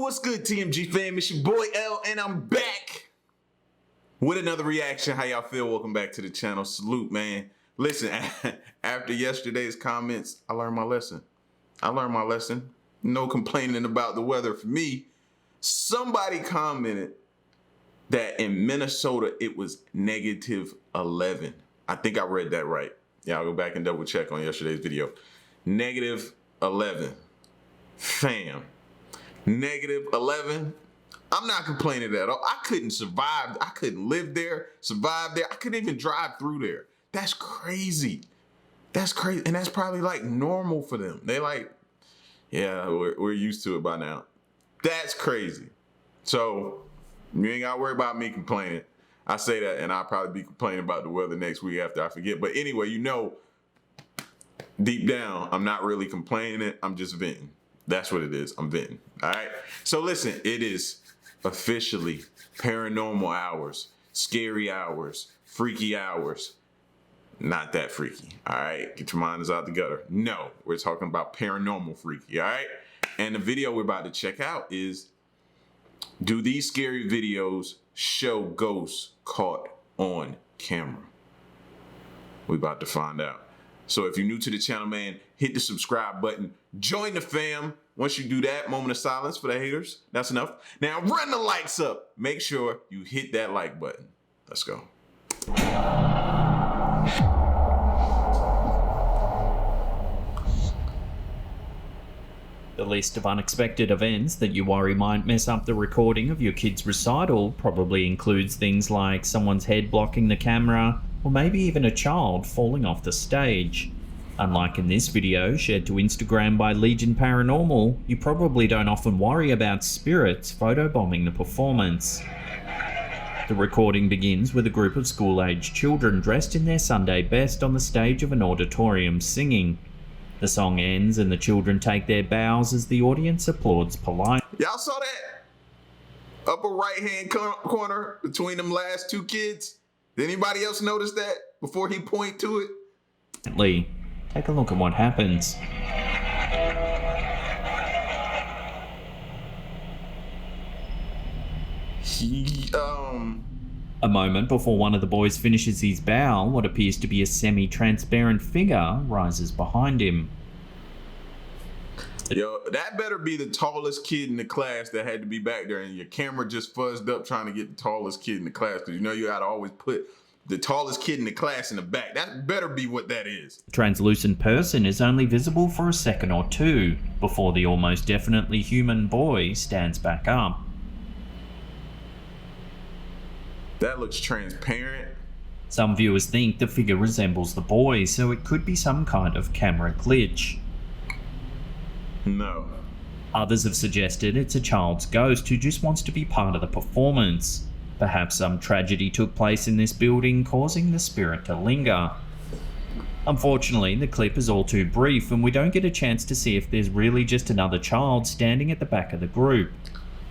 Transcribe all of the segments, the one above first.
What's good, TMG fam? It's your boy L, and I'm back with another reaction. How y'all feel? Welcome back to the channel. Salute, man. Listen, after yesterday's comments, I learned my lesson. No complaining about the weather for me. Somebody commented that in Minnesota, it was -11. I think I read that right. Yeah, I'll go back and double check on yesterday's video. -11. Fam. -11. I'm not complaining at all. I couldn't survive. I couldn't live there, survive there. I couldn't even drive through there. That's crazy. That's crazy. And that's probably like normal for them. They like, yeah, we're used to it by now. That's crazy. So you ain't gotta worry about me complaining. I say that and I'll probably be complaining about the weather next week after I forget. But anyway, you know, deep down, I'm not really complaining. I'm just venting. That's what it is. I'm venting. All right. So listen, it is officially paranormal hours, scary hours, freaky hours. Not that freaky. All right. Get your minds out the gutter. No, we're talking about paranormal freaky. All right. And the video we're about to check out is, do these scary videos show ghosts caught on camera? We're about to find out. So if you're new to the channel, man, hit the subscribe button. Join the fam. Once you do that, moment of silence for the haters. That's enough. Now run the likes up. Make sure you hit that like button. Let's go. The list of unexpected events that you worry might mess up the recording of your kid's recital probably includes things like someone's head blocking the camera, or maybe even a child falling off the stage. Unlike in this video, shared to Instagram by Legion Paranormal, you probably don't often worry about spirits photobombing the performance. The recording begins with a group of school-aged children dressed in their Sunday best on the stage of an auditorium singing. The song ends and the children take their bows as the audience applauds politely. Y'all saw that? Upper right-hand corner between them last two kids? Did anybody else notice that before he point to it? Take a look at what happens. A moment before one of the boys finishes his bow, what appears to be a semi-transparent figure rises behind him. Yo, that better be the tallest kid in the class that had to be back there, and your camera just fuzzed up trying to get the tallest kid in the class, because you know you gotta always put the tallest kid in the class in the back. That better be what that is. The translucent person is only visible for a second or two before the almost definitely human boy stands back up. That looks transparent. Some viewers think the figure resembles the boy, so it could be some kind of camera glitch. No. Others have suggested it's a child's ghost who just wants to be part of the performance. Perhaps some tragedy took place in this building, causing the spirit to linger. Unfortunately, the clip is all too brief and we don't get a chance to see if there's really just another child standing at the back of the group.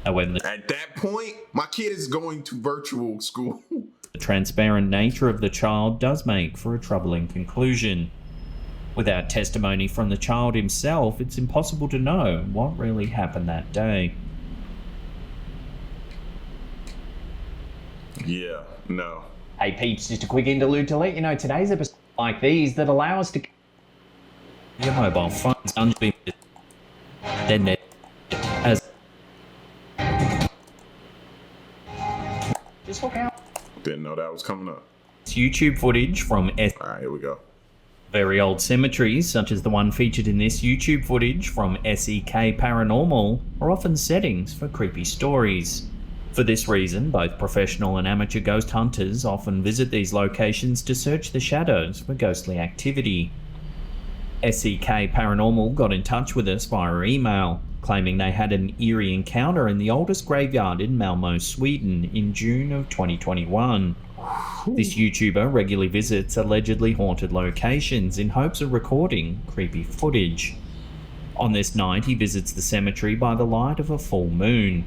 However, at that point, my kid is going to virtual school. The transparent nature of the child does make for a troubling conclusion. Without testimony from the child himself, it's impossible to know what really happened that day. Yeah, no. Hey peeps, just a quick interlude to let you know today's episode like these that allow us to... Your mobile phone's unlimited. Then there, as... Just look out. Didn't know that was coming up. It's YouTube footage from Alright, here we go. very old cemeteries, such as the one featured in this YouTube footage from SEK Paranormal, are often settings for creepy stories. For this reason, both professional and amateur ghost hunters often visit these locations to search the shadows for ghostly activity. SEK Paranormal got in touch with us via email, claiming they had an eerie encounter in the oldest graveyard in Malmö, Sweden in June of 2021. This YouTuber regularly visits allegedly haunted locations in hopes of recording creepy footage. On this night, he visits the cemetery by the light of a full moon.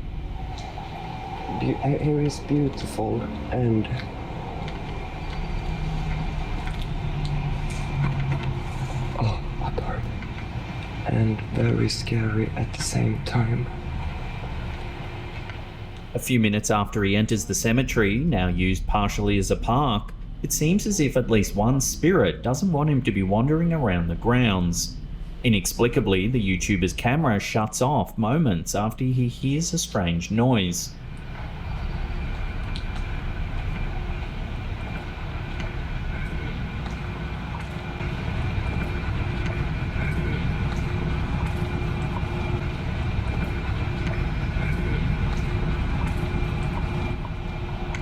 The air is beautiful and dark and very scary at the same time. A few minutes after he enters the cemetery, now used partially as a park, it seems as if at least one spirit doesn't want him to be wandering around the grounds. Inexplicably, the YouTuber's camera shuts off moments after he hears a strange noise.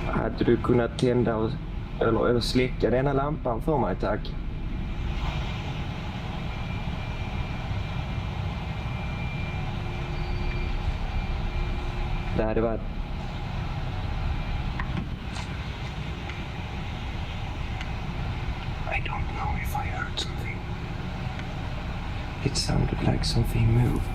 Hade du kunnat tända eller släcka denna lampan för mig, tack? Det hade varit... I don't know if I heard something. It sounded like something moved.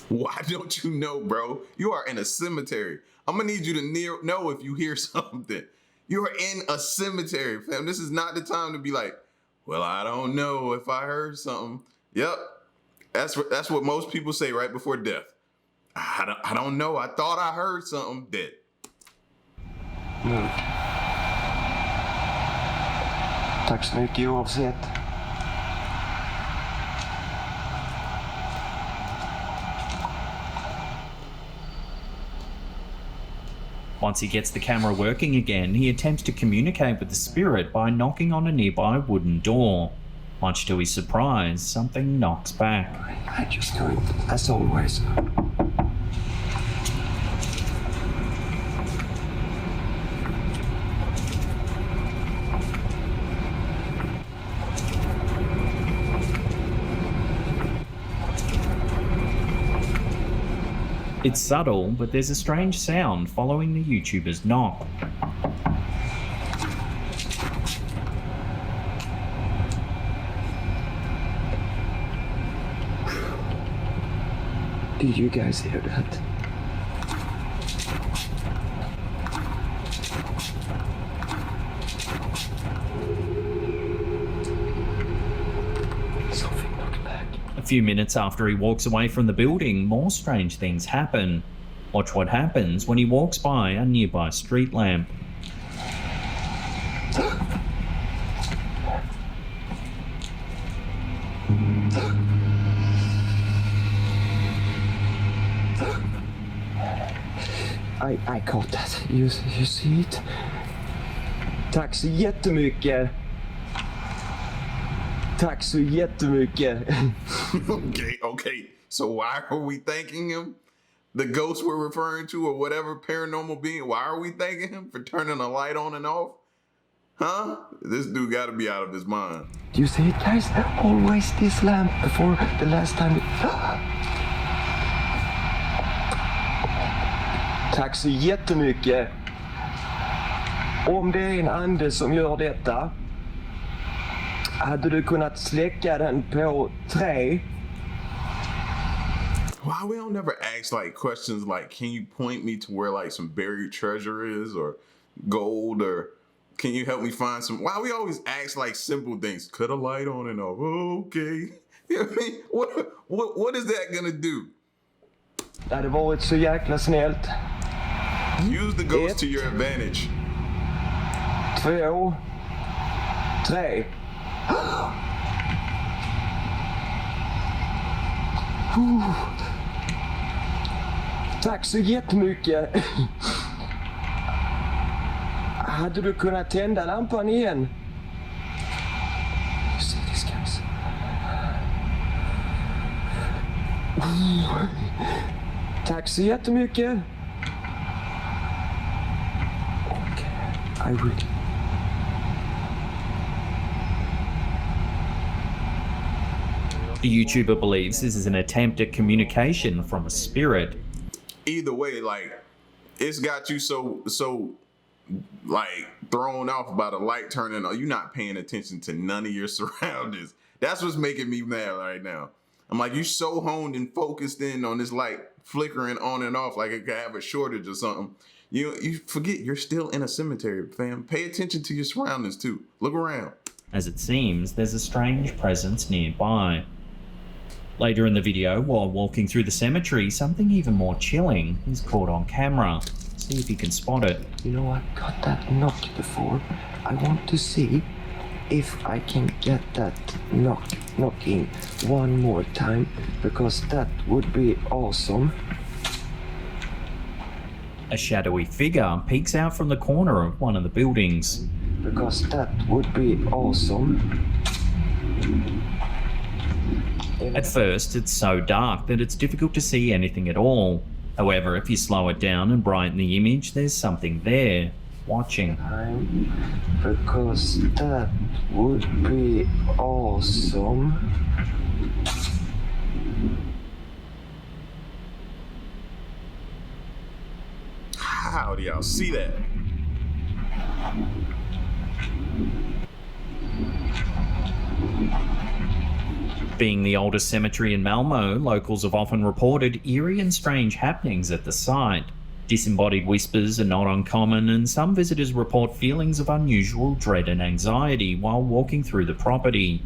Why don't you know, bro? You are in a cemetery. I'm gonna need you to know if you hear something. You are in a cemetery, fam. This is not the time to be like, well, I don't know if I heard something. Yep, that's what most people say right before death. I don't know. I thought I heard something. Dead. Move. Tack så mycket oavsett. Once he gets the camera working again, he attempts to communicate with the spirit by knocking on a nearby wooden door. Much to his surprise, something knocks back. I just go as always. It's subtle, but there's a strange sound following the YouTuber's knock. Did you guys hear that? Something knocked back. A few minutes after he walks away from the building, more strange things happen. Watch what happens when he walks by a nearby street lamp. I caught that. You see it? Tack så jättemycket. Tack så jättemycket. Okay. So why are we thanking him? The ghost we're referring to, or whatever paranormal being, why are we thanking him for turning a light on and off? Huh? This dude got to be out of his mind. Do you see it, guys? Always this lamp before the last time. Tack så jättemycket. Om det är en ande som gör detta, hade du kunnat släcka den på 3? Why we don't never ask like questions like, can you point me to where like some buried treasure is, or gold, or can you help me find some? Why we always ask like simple things? Cut a light on and off. Oh, okay. You know what I mean? What is that gonna do? Det hade varit så jäkla snällt. Use the ghost to your advantage. 2, 3. Tack så jättemycket. Hade du kunnat tända lampan igen? You see this, guys? Tack så jättemycket. Okay, I will. The YouTuber believes this is an attempt at communication from a spirit. Either way, like, it's got you so like thrown off by the light turning on. You're not paying attention to none of your surroundings. That's what's making me mad right now. I'm like, you're so honed and focused in on this light flickering on and off like it could have a shortage or something. You forget you're still in a cemetery, fam. Pay attention to your surroundings too. Look around. As it seems, there's a strange presence nearby. Later in the video, while walking through the cemetery, something even more chilling is caught on camera. see if he can spot it. You know, I got that knock before. I want to see if I can get that knocking one more time, because that would be awesome. A shadowy figure peeks out from the corner of one of the buildings. Because that would be awesome. At first, it's so dark that it's difficult to see anything at all. However, if you slow it down and brighten the image, there's something there, watching. Because that would be awesome. How do y'all see that? Being the oldest cemetery in Malmo, locals have often reported eerie and strange happenings at the site. Disembodied whispers are not uncommon, and some visitors report feelings of unusual dread and anxiety while walking through the property.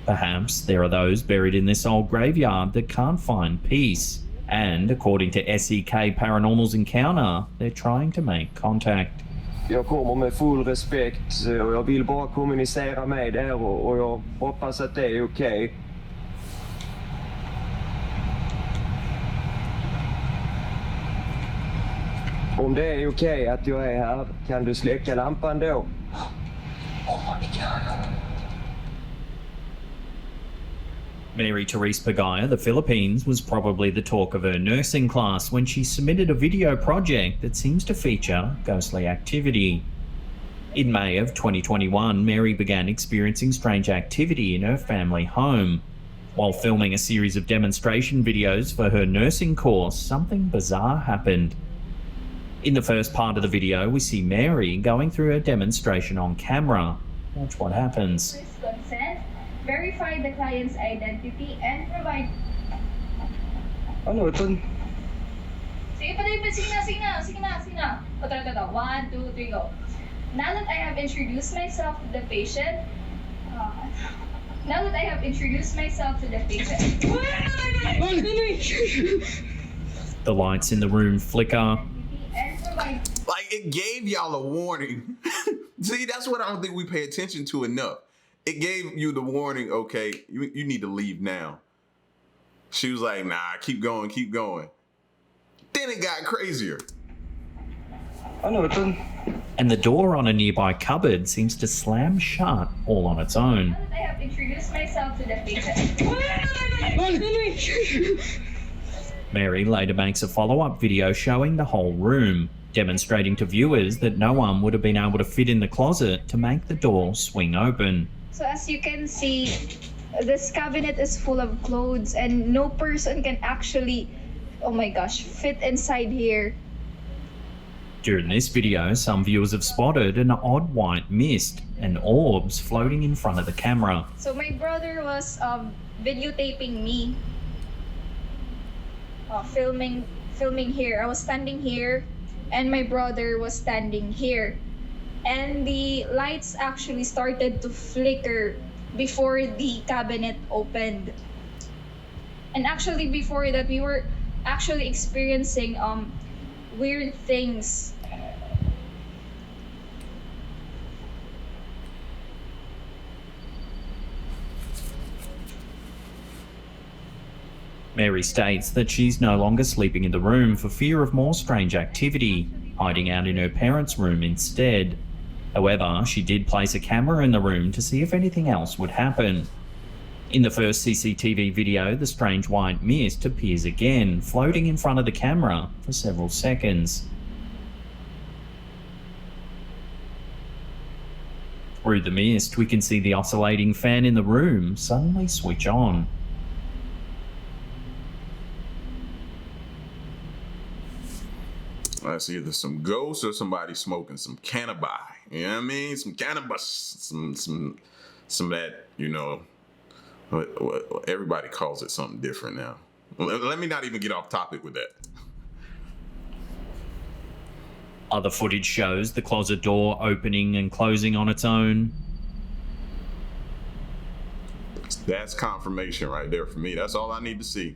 Perhaps there are those buried in this old graveyard that can't find peace, and according to SEK Paranormal's encounter, they're trying to make contact. Jag kommer med full respekt och jag vill bara kommunicera med er och jag hoppas att det är okej. Om det är okej att jag är här, kan du släcka lampan då? Oh my God. Mary Therese Pagaya, the Philippines, was probably the talk of her nursing class when she submitted a video project that seems to feature ghostly activity. In May of 2021, Mary began experiencing strange activity in her family home. While filming a series of demonstration videos for her nursing course, something bizarre happened. In the first part of the video, we see Mary going through her demonstration on camera. Watch what happens. Consent, verify the client's identity, and provide... Ano ito? Sige na. O, tara. 1, 2, 3, go. Now that I have introduced myself to the patient, The lights in the room flicker. and provide... Like, it gave y'all a warning. See, that's what I don't think we pay attention to enough. It gave you the warning, okay, you need to leave now. She was like, nah, keep going. Then it got crazier. Ano ito? And the door on a nearby cupboard seems to slam shut all on its own. Now that I have introduced myself to the patient... Mary later makes a follow-up video showing the whole room, demonstrating to viewers that no one would have been able to fit in the closet to make the door swing open. So as you can see, this cabinet is full of clothes and no person can actually, oh my gosh, fit inside here. During this video, some viewers have spotted an odd white mist and orbs floating in front of the camera. So my brother was videotaping me, filming here. I was standing here and my brother was standing here. And the lights actually started to flicker before the cabinet opened. And actually before that, we were actually experiencing weird things. Mary states that she's no longer sleeping in the room for fear of more strange activity, hiding out in her parents' room instead. However, she did place a camera in the room to see if anything else would happen. In the first CCTV video, the strange white mist appears again, floating in front of the camera for several seconds. Through the mist, we can see the oscillating fan in the room suddenly switch on. That's either some ghosts or somebody smoking some cannabis. You know what I mean? Some cannabis, some that, you know, everybody calls it something different now. Let me not even get off topic with that. Other footage shows the closet door opening and closing on its own. That's confirmation right there for me. That's all I need to see.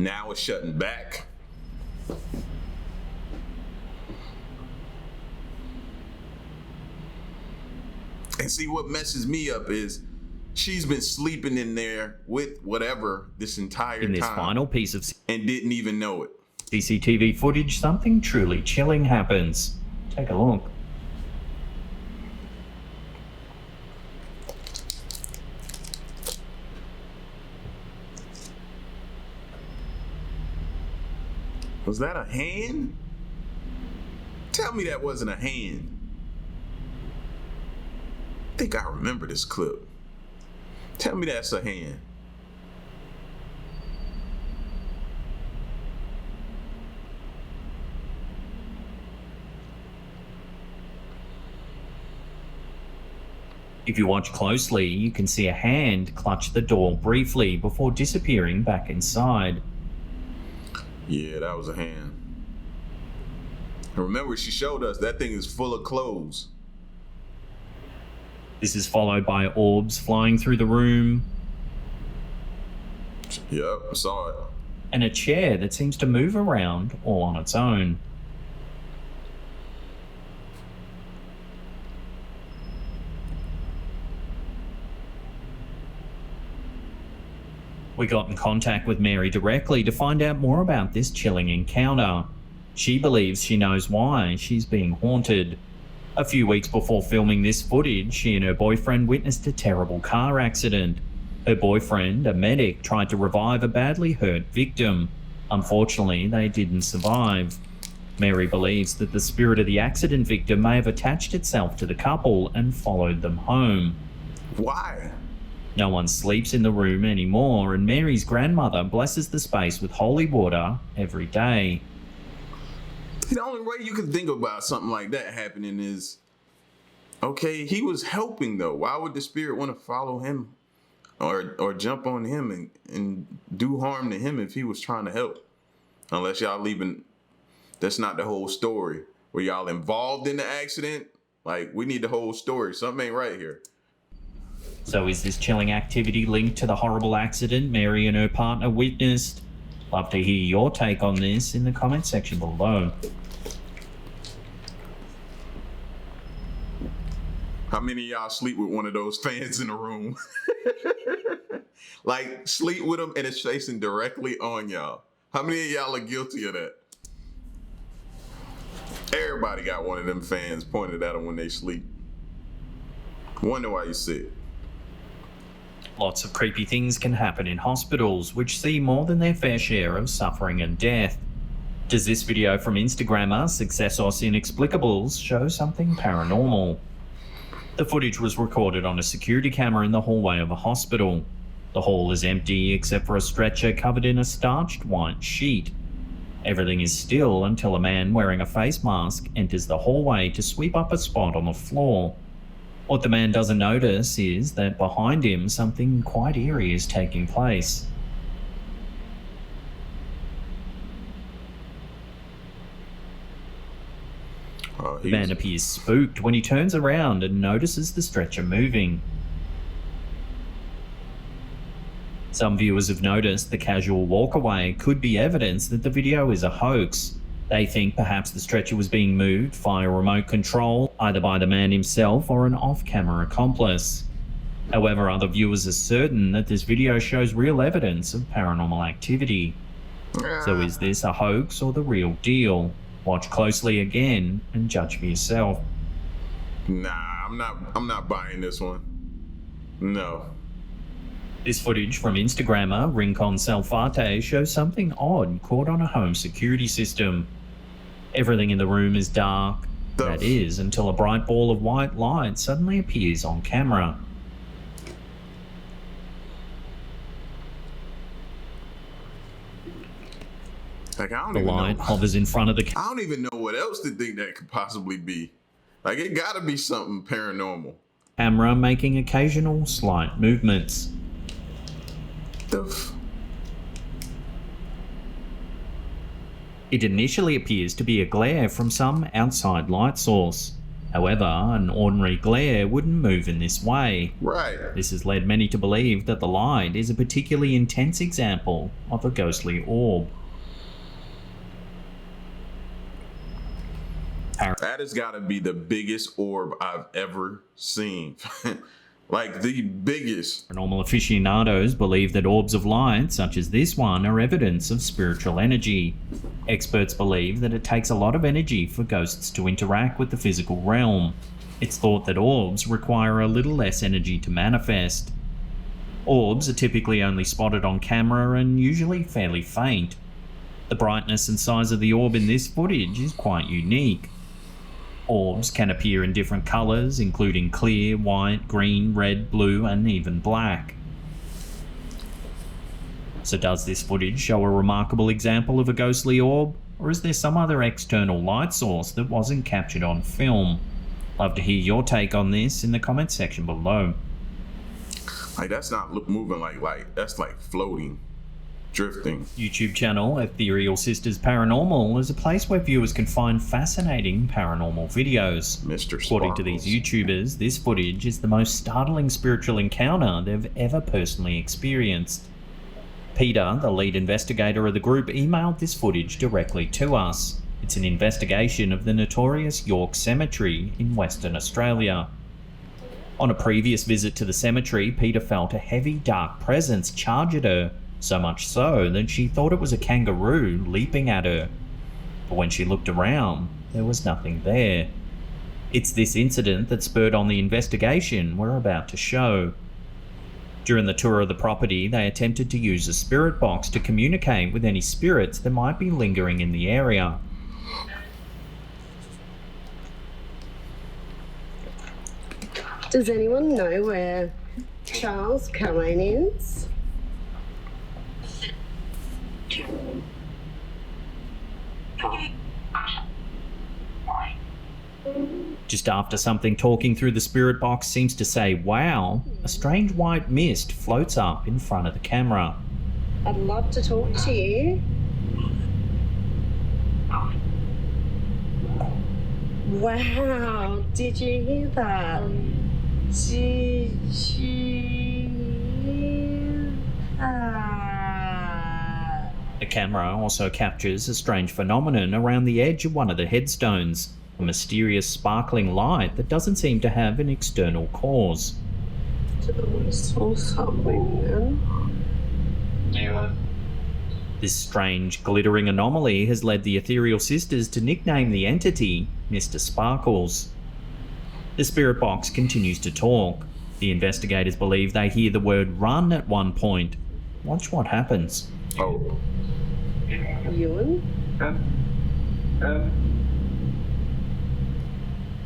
Now it's shutting back. And see, what messes me up is she's been sleeping in there with whatever this entire In this time final piece of and didn't even know it. CCTV footage, something truly chilling happens. Take a look. Was that a hand? Tell me that wasn't a hand. I think I remember this clip. Tell me that's a hand. If you watch closely, you can see a hand clutch the door briefly before disappearing back inside. Yeah, that was a hand. And remember, she showed us that thing is full of clothes. This is followed by orbs flying through the room Yep, I saw it. and a chair that seems to move around all on its own. We got in contact with Mary directly to find out more about this chilling encounter. She believes she knows why she's being haunted. A few weeks before filming this footage, she and her boyfriend witnessed a terrible car accident. Her boyfriend, a medic, tried to revive a badly hurt victim. Unfortunately, they didn't survive. Mary believes that the spirit of the accident victim may have attached itself to the couple and followed them home. Why? No one sleeps in the room anymore, and Mary's grandmother blesses the space with holy water every day. The only way you can think about something like that happening is, okay, he was helping though. Why would the spirit want to follow him or jump on him and do harm to him if he was trying to help? Unless y'all leaving, that's not the whole story. Were y'all involved in the accident? Like, we need the whole story. Something ain't right here. So is this chilling activity linked to the horrible accident Mary and her partner witnessed? Love to hear your take on this in the comment section below. How many of y'all sleep with one of those fans in the room? Like, sleep with them and it's facing directly on y'all. How many of y'all are guilty of that? Everybody got one of them fans pointed at them when they sleep. Wonder why you sick. Lots of creepy things can happen in hospitals, which see more than their fair share of suffering and death. Does this video from Instagrammer Successos Inexplicables show something paranormal? The footage was recorded on a security camera in the hallway of a hospital. The hall is empty except for a stretcher covered in a starched white sheet. Everything is still until a man wearing a face mask enters the hallway to sweep up a spot on the floor. What the man doesn't notice is that behind him something quite eerie is taking place. The man appears spooked when he turns around and notices the stretcher moving. Some viewers have noticed the casual walkaway could be evidence that the video is a hoax. They think perhaps the stretcher was being moved via remote control, either by the man himself or an off-camera accomplice. However, other viewers are certain that this video shows real evidence of paranormal activity. So is this a hoax or the real deal? Watch closely again and judge for yourself. Nah, I'm not buying this one. No. This footage from Instagrammer Rincon Selfate shows something odd caught on a home security system. Everything in the room is dark. That is, until a bright ball of white light suddenly appears on camera. Like, I don't The even light know. hovers in front of the I don't even know what else to think that could possibly be. Like, it gotta be something paranormal. camera, making occasional slight movements. It initially appears to be a glare from some outside light source. However, an ordinary glare wouldn't move in this way. Right. This has led many to believe that the light is a particularly intense example of a ghostly orb. That has got to be the biggest orb I've ever seen. Like the biggest. Paranormal aficionados believe that orbs of light, such as this one, are evidence of spiritual energy. Experts believe that it takes a lot of energy for ghosts to interact with the physical realm. It's thought that orbs require a little less energy to manifest. Orbs are typically only spotted on camera and usually fairly faint. The brightness and size of the orb in this footage is quite unique. Orbs can appear in different colours, including clear, white, green, red, blue, and even black. So does this footage show a remarkable example of a ghostly orb, or is there some other external light source that wasn't captured on film? Love to hear your take on this in the comments section below. Like, that's not moving like that's like floating, drifting. YouTube channel Ethereal Sisters Paranormal is a place where viewers can find fascinating paranormal videos. Mr. According to these YouTubers, this footage is the most startling spiritual encounter they've ever personally experienced. Peter, the lead investigator of the group, emailed this footage directly to us. It's an investigation of the notorious York Cemetery in Western Australia. On a previous visit to the cemetery, Peter felt a heavy dark presence charge at her, so much so that she thought it was a kangaroo leaping at her. But when she looked around, there was nothing there. It's this incident that spurred on the investigation we're about to show. During the tour of the property, they attempted to use a spirit box to communicate with any spirits that might be lingering in the area. Does anyone know where Charles Caroline is? Just after something talking through the spirit box seems to say wow, a strange white mist floats up in front of the camera. I'd love to talk to you. Wow, did you hear that? Did you hear that? The camera also captures a strange phenomenon around the edge of one of the headstones, a mysterious sparkling light that doesn't seem to have an external cause. I saw something then. This strange, glittering anomaly has led the Ethereal Sisters to nickname the entity Mr. Sparkles. The spirit box continues to talk. The investigators believe they hear the word run at one point. Watch what happens. Oh. Ewan?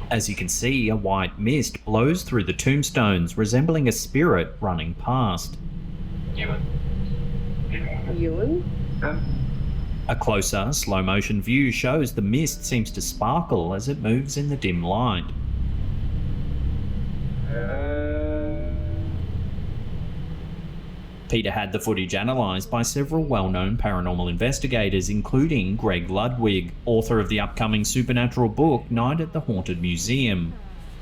As you can see, a white mist blows through the tombstones, resembling a spirit running past. Ewan? A closer, slow-motion view shows the mist seems to sparkle as it moves in the dim light. Peter had the footage analysed by several well-known paranormal investigators, including Greg Ludwig, author of the upcoming supernatural book Night at the Haunted Museum.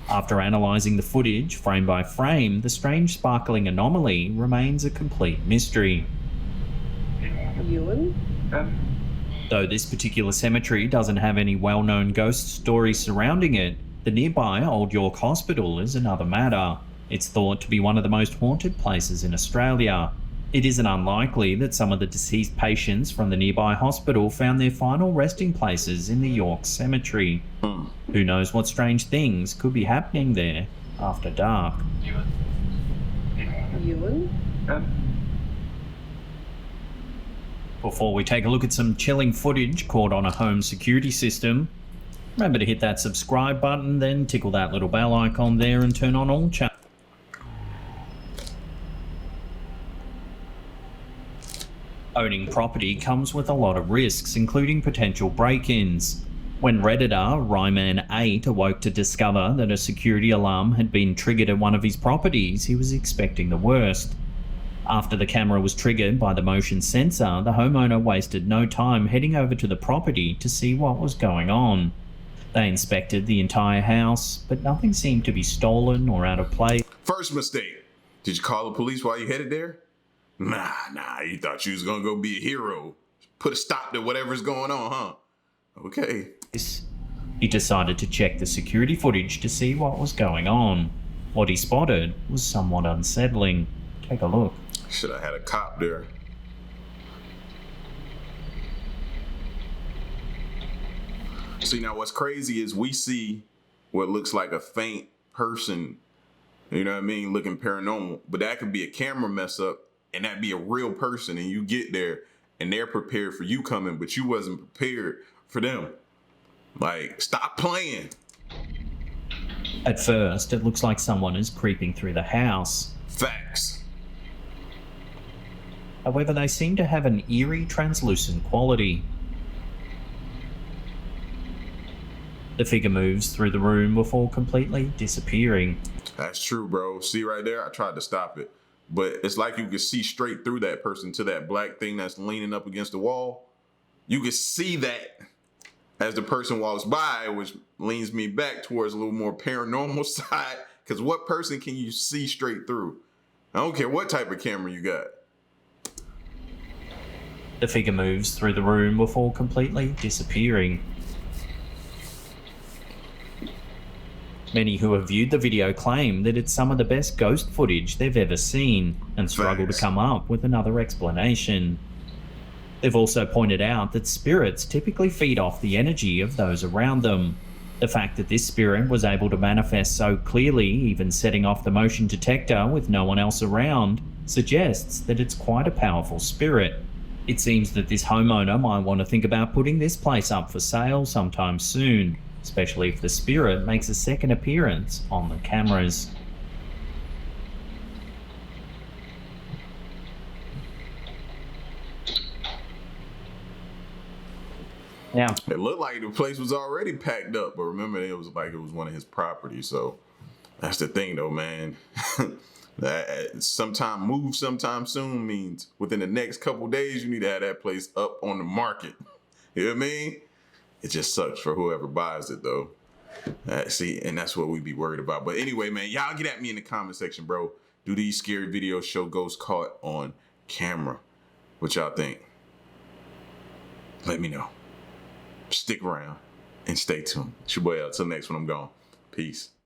After analysing the footage frame by frame, the strange sparkling anomaly remains a complete mystery. Ewan? Though this particular cemetery doesn't have any well-known ghost stories surrounding it, the nearby Old York Hospital is another matter. It's thought to be one of the most haunted places in Australia. It isn't unlikely that some of the deceased patients from the nearby hospital found their final resting places in the York Cemetery. Who knows what strange things could be happening there after dark. Ewan? Before we take a look at some chilling footage caught on a home security system, remember to hit that subscribe button, then tickle that little bell icon there and turn on all channels. Owning property comes with a lot of risks, including potential break-ins. When Redditor Ryman8 awoke to discover that a security alarm had been triggered at one of his properties, he was expecting the worst. After the camera was triggered by the motion sensor, the homeowner wasted no time heading over to the property to see what was going on. They inspected the entire house, but nothing seemed to be stolen or out of place. First mistake. Did you call the police while you headed there? Nah, you thought you was gonna go be a hero. Put a stop to whatever's going on, huh? Okay. He decided to check the security footage to see what was going on. What he spotted was somewhat unsettling. Take a look. Should have had a cop there. See, now what's crazy is we see what looks like a faint person, you know what I mean, looking paranormal, but that could be a camera mess up and that be a real person, and you get there and they're prepared for you coming, but you wasn't prepared for them. Like, stop playing. At first, it looks like someone is creeping through the house. Facts. However, they seem to have an eerie, translucent quality. The figure moves through the room before completely disappearing. That's true, bro. See right there? I tried to stop it, but it's like you could see straight through that person to that black thing that's leaning up against the wall. You could see that as the person walks by, which leans me back towards a little more paranormal side, because what person can you see straight through? I don't care what type of camera you got. The figure moves through the room before completely disappearing. Many who have viewed the video claim that it's some of the best ghost footage they've ever seen and struggle to come up with another explanation. They've also pointed out that spirits typically feed off the energy of those around them. The fact that this spirit was able to manifest so clearly, even setting off the motion detector with no one else around, suggests that it's quite a powerful spirit. It seems that this homeowner might want to think about putting this place up for sale sometime soon, especially if the spirit makes a second appearance on the cameras. Now, It looked like the place was already packed up, but remember, it was like it was one of his properties. So that's the thing, though, man. That sometime soon means within the next couple days, you need to have that place up on the market. You know what I mean? It just sucks for whoever buys it, though. See, and that's what we be worried about. But anyway, man, y'all get at me in the comment section, bro. Do these scary videos show ghosts caught on camera? What y'all think? Let me know. Stick around and stay tuned. It's your boy L. Till next one, I'm gone. Peace.